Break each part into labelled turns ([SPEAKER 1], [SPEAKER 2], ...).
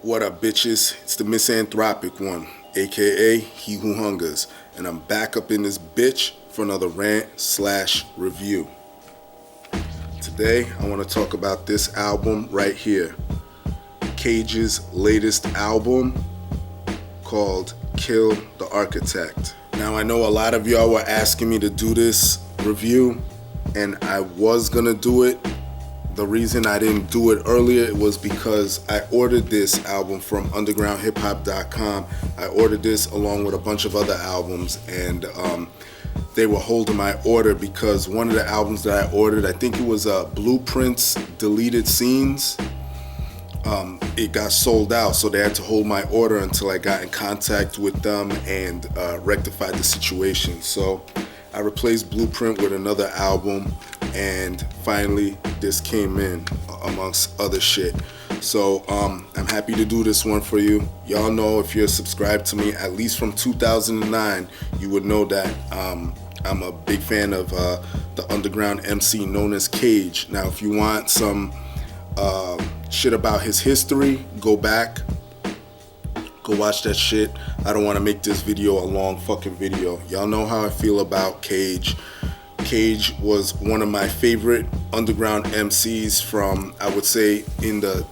[SPEAKER 1] What up, bitches? It's the misanthropic one, aka He Who Hungers, and I'm back up in this bitch for another rant/review. Today, I want to talk about this album right here, Cage's latest album called Kill the Architect. Now, I know a lot of y'all were asking me to do this review, and I was gonna do it. The reason I didn't do it earlier was because I ordered this album from undergroundhiphop.com. I ordered this along with a bunch of other albums, and they were holding my order because one of the albums that I ordered, I think it was Blueprints Deleted Scenes, it got sold out, so they had to hold my order until I got in contact with them and rectified the situation. So I replaced Blueprint with another album, and finally this came in amongst other shit. So I'm happy to do this one for you. Y'all know, if you're subscribed to me at least from 2009, you would know that I'm a big fan of the underground MC known as Cage. Now, if you want some shit about his history, go back, go watch that shit. I don't want to make this video a long fucking video. Y'all know how I feel about Cage. Cage was one of my favorite underground MCs from, I would say, in the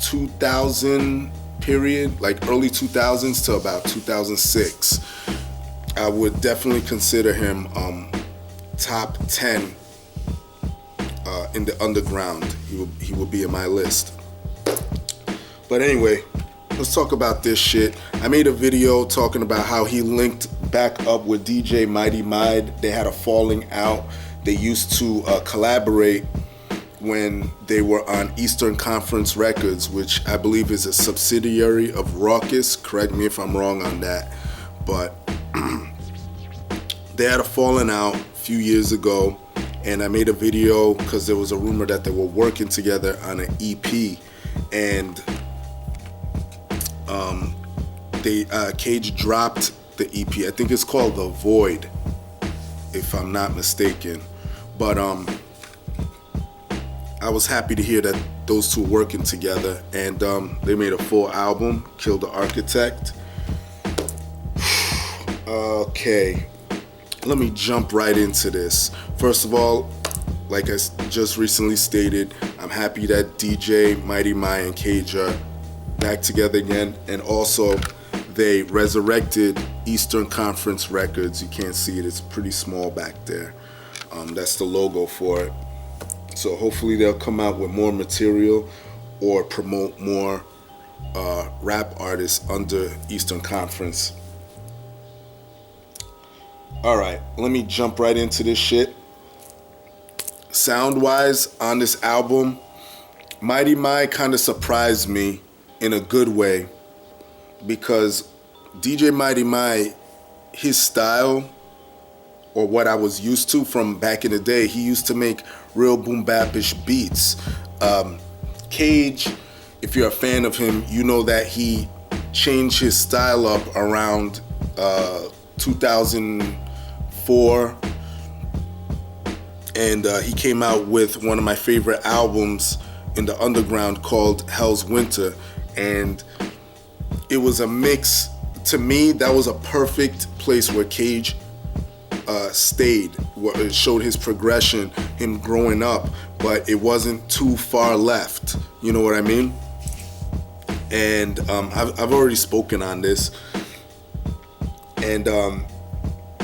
[SPEAKER 1] 2000 period, like early 2000s to about 2006. I would definitely consider him top 10 in the underground. He will be in my list. But anyway, let's talk about this shit. I made a video talking about how he linked back up with DJ Mighty Mide. They had a falling out. They used to collaborate when they were on Eastern Conference Records, which I believe is a subsidiary of Rawkus. Correct me if I'm wrong on that. But they had a falling out a few years ago, and I made a video because there was a rumor that they were working together on an EP, and Cage dropped the EP. I think it's called The Void, if I'm not mistaken. But I was happy to hear that those two were working together, and they made a full album, Kill the Architect. Okay, let me jump right into this. First of all, like I just recently stated, I'm happy that DJ Mighty Mide and Cage are back together again, and also they resurrected Eastern Conference Records. You can't see it, it's pretty small back there. That's the logo for it. So hopefully they'll come out with more material or promote more rap artists under Eastern Conference. Alright, let me jump right into this shit. Sound-wise, on this album, Mighty Mide kind of surprised me in a good way, because DJ Mighty Mide, his style, or what I was used to from back in the day, he used to make real boom bap-ish beats. Cage, if you're a fan of him, you know that he changed his style up around 2004, and he came out with one of my favorite albums in the underground called Hell's Winter, and it was a mix. To me, that was a perfect place where Cage stayed, where it showed his progression, him growing up, but it wasn't too far left, you know what I mean? And I've already spoken on this, and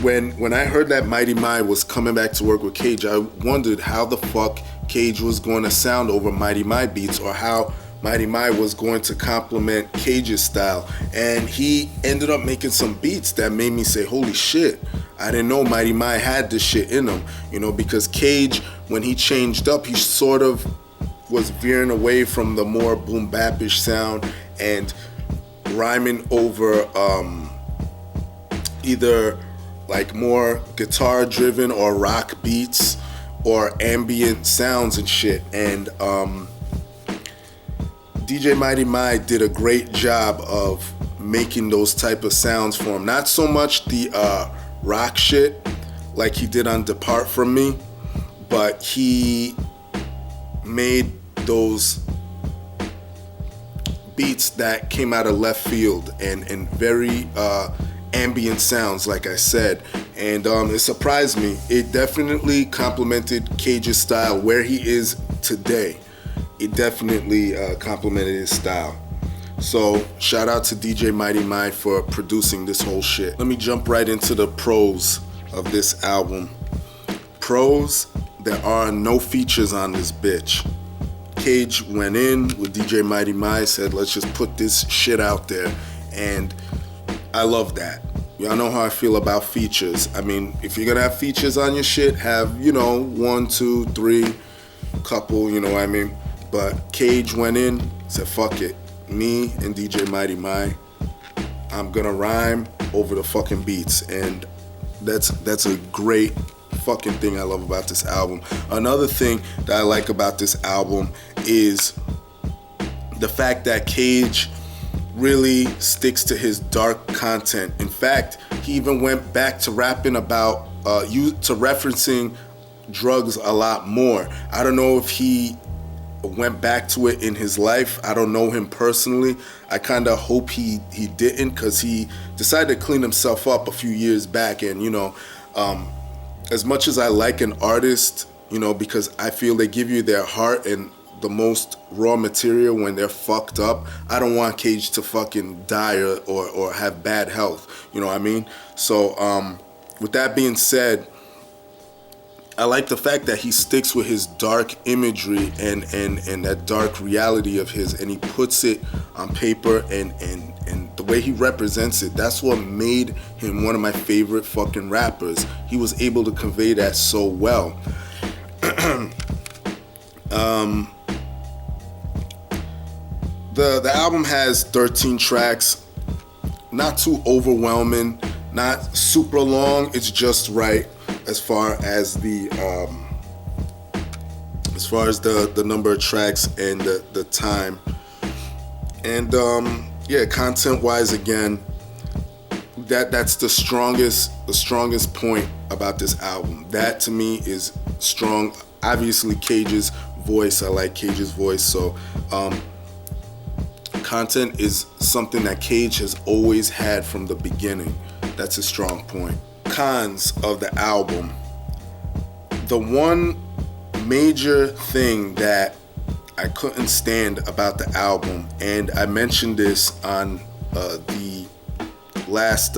[SPEAKER 1] when I heard that Mighty Mide was coming back to work with Cage, I wondered how the fuck Cage was going to sound over Mighty Mide beats, or how Mighty Mide was going to complement Cage's style. And he ended up making some beats that made me say, holy shit, I didn't know Mighty Mide had this shit in him, you know, because Cage, when he changed up, he sort of was veering away from the more boom bap-ish sound and rhyming over either like more guitar driven or rock beats or ambient sounds and shit. And DJ Mighty Mide did a great job of making those type of sounds for him. Not so much the rock shit like he did on Depart From Me, but he made those beats that came out of left field and very ambient sounds, like I said, and it surprised me. It definitely complemented Cage's style where he is today. It definitely complemented his style. So shout out to DJ Mighty Mai for producing this whole shit. Let me jump right into the pros of this album. Pros: there are no features on this bitch. Cage went in with DJ Mighty Mai, said let's just put this shit out there, and I love that. Y'all know how I feel about features. I mean, if you're gonna have features on your shit, have, you know, 1, 2, 3, couple, you know what I mean? But Cage went in, said fuck it. Me and DJ Mighty Mai, I'm gonna rhyme over the fucking beats, and that's a great fucking thing I love about this album. Another thing that I like about this album is the fact that Cage really sticks to his dark content. In fact, he even went back to rapping about to referencing drugs a lot more. I don't know if he went back to it in his life. I don't know him personally. I kind of hope he didn't, because he decided to clean himself up a few years back. And you know, as much as I like an artist, you know, because I feel they give you their heart and the most raw material when they're fucked up, I don't want Cage to fucking die or have bad health, you know what I mean? So with that being said, I like the fact that he sticks with his dark imagery and that dark reality of his, and he puts it on paper, and the way he represents it, that's what made him one of my favorite fucking rappers. He was able to convey that so well. The album has 13 tracks, not too overwhelming, not super long, it's just right as far as the number of tracks and the time. And yeah, content wise, again, that's the strongest point about this album. That to me is strong. Obviously Cage's voice, I like Cage's voice, so content is something that Cage has always had from the beginning. That's a strong point. Cons of the album. The one major thing that I couldn't stand about the album, and I mentioned this on the last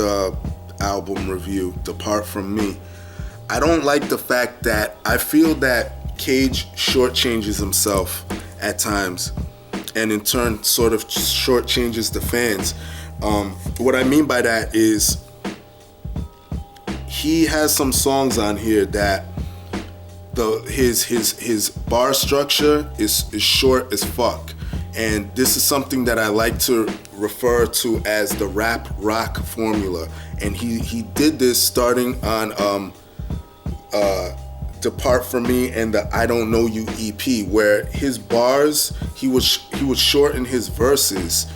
[SPEAKER 1] album review, Depart From Me, I don't like the fact that I feel that Cage shortchanges himself at times, and in turn sort of shortchanges the fans. What I mean by that is he has some songs on here that his bar structure is short as fuck, and this is something that I like to refer to as the rap rock formula. And he did this starting on Depart From Me and the I Don't Know You EP, where his bars, he would shorten his verses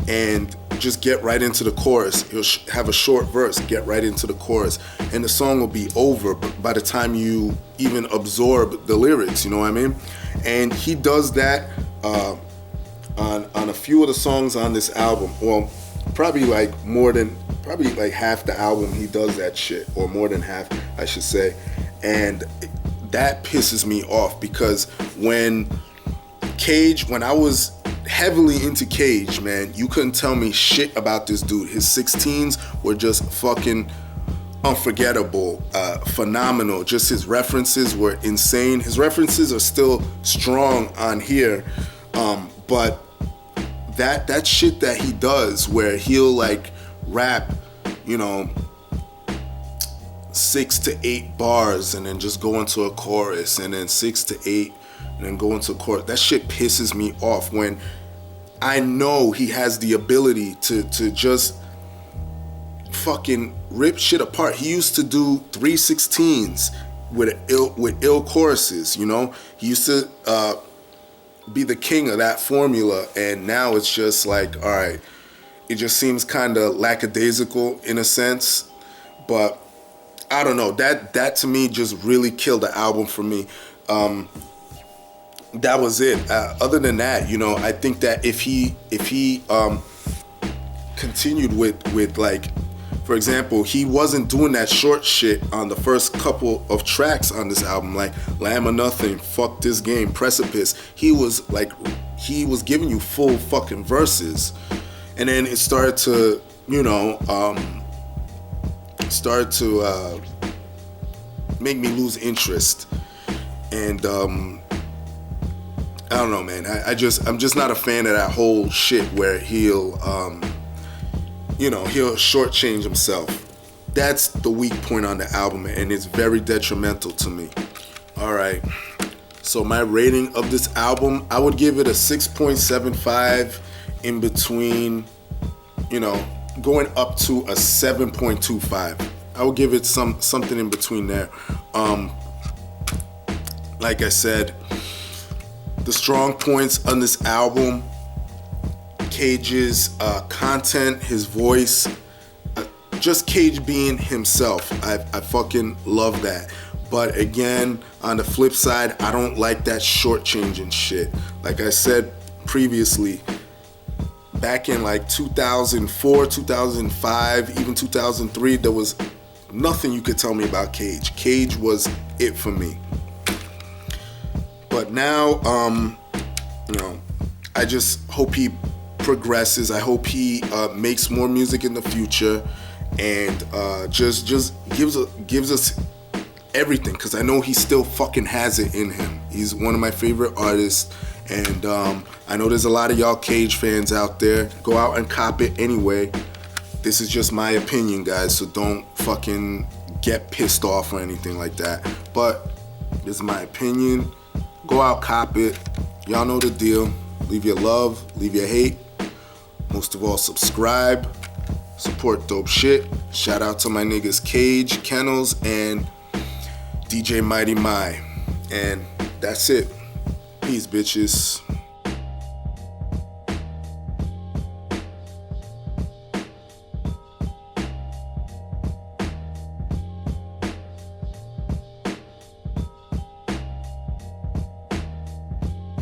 [SPEAKER 1] and just get right into the chorus. He'll have a short verse, get right into the chorus, and the song will be over by the time you even absorb the lyrics, you know what I mean? And he does that on a few of the songs on this album. Well, probably like half the album he does that shit, or more than half, I should say. And that pisses me off, because when I was heavily into Cage, man, you couldn't tell me shit about this dude. His 16s were just fucking unforgettable, phenomenal. Just his references were insane. His references are still strong on here, but that shit that he does, where he'll like rap, you know, 6 to 8 bars and then just go into a chorus, and then 6 to 8 and then go into a chorus. That shit pisses me off, when I know he has the ability to just fucking rip shit apart. He used to do 3/16s with ill choruses, you know? He used to be the king of that formula, and now it's just like, all right, it just seems kind of lackadaisical in a sense. But I don't know, that to me just really killed the album for me. that was it. Other than that, you know, I think that if he continued with like, for example, he wasn't doing that short shit on the first couple of tracks on this album, like Lamb or Nothing, Fuck This Game, Precipice. He was giving you full fucking verses, and then it started to, you know, make me lose interest. And I don't know, man. I'm just not a fan of that whole shit where he'll shortchange himself. That's the weak point on the album, and it's very detrimental to me. All right. So my rating of this album, I would give it a 6.75, in between, you know, going up to a 7.25. I would give it something in between there. Like I said, the strong points on this album: Cage's content, his voice, just Cage being himself. I fucking love that. But again, on the flip side, I don't like that shortchanging shit. Like I said previously, back in like 2004, 2005, even 2003, there was nothing you could tell me about Cage. Cage was it for me. But now, you know, I just hope he progresses. I hope he makes more music in the future, and just gives us everything, because I know he still fucking has it in him. He's one of my favorite artists, and I know there's a lot of y'all Cage fans out there. Go out and cop it anyway. This is just my opinion, guys, so don't fucking get pissed off or anything like that. But this is my opinion. Go out, cop it. Y'all know the deal. Leave your love, leave your hate. Most of all, subscribe. Support dope shit. Shout out to my niggas Cage, Kennels, and DJ Mighty My. And that's it. Peace, bitches.